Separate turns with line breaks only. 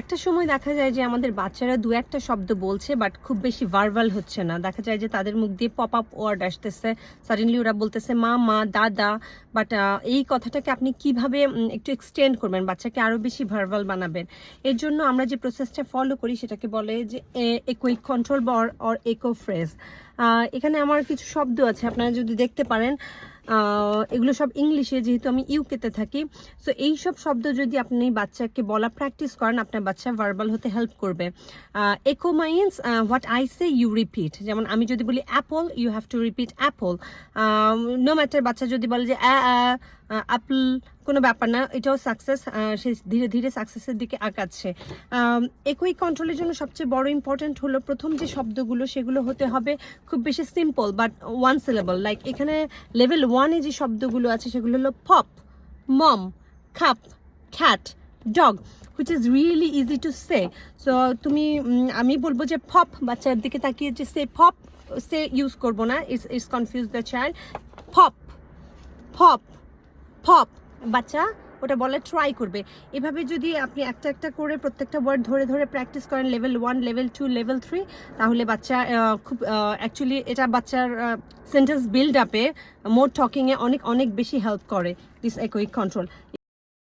একটা সময় দেখা যায় যে আমাদের বাচ্চারা দু একটা শব্দ বলছে বাট খুব বেশি ভার্বাল হচ্ছে না, দেখা যায় যে তাদের মুখ দিয়ে পপ আপ ওয়ার্ড আসতেছে, সাডেনলি ওরা বলতেছে মা মা দাদা। বাট এই কথাটাকে আপনি কিভাবে একটু এক্সটেন্ড করবেন, বাচ্চাকে আরও বেশি ভার্বাল বানাবেন, এর জন্য আমরা যে প্রসেসটা ফলো করি সেটাকে বলে যে ইকুইক কন্ট্রোল বা অর ইকো ফ্রেজ। এখানে আমার কিছু শব্দ আছে, আপনারা যদি দেখতে পারেন এগুলো সব ইংলিশে, যেহেতু আমি ইউকেতে থাকি। সো এই সব শব্দ যদি আপনি বাচ্চাকে বলা প্র্যাকটিস করেন, আপনার বাচ্চা ভার্বাল হতে হেল্প করবে। Echo means what I say you repeat, যেমন আমি যদি বলি apple, you have to repeat apple. No matter বাচ্চা যদি বলে যে অ্যাপল, কোনো ব্যাপার না, এটাও সাকসেস, সে ধীরে ধীরে সাকসেসের দিকে আগাচ্ছে। একই কন্ট্রোলের জন্য সবচেয়ে বড় ইম্পর্টেন্ট হলো প্রথম যে শব্দগুলো সেগুলো হতে হবে খুব বেশি simple but one syllable. Like এখানে লেভেল 1-এ যে শব্দগুলো আছে সেগুলো হলো pop, mom, cup, cat, dog, which is really easy to say. So তুমি আমি বলবো যে পপ, বাচ্চার দিকে তাকিয়ে যে সে পপ, সে ইউজ করবো না, it's confuse the child. Pop pop pop, বাচ্চা ওটা বলে ট্রাই করবে। এভাবে যদি আপনি একটা একটা করে প্রত্যেকটা ওয়ার্ড ধরে ধরে প্র্যাকটিস করেন লেভেল 1, লেভেল 2, লেভেল 3, তাহলে বাচ্চা খুব অ্যাকচুয়ালি এটা বাচ্চার সেন্টেন্স বিল্ড আপে, মোর টকিংয়ে অনেক অনেক বেশি হেল্প করে দিস ইকুইক কন্ট্রোল।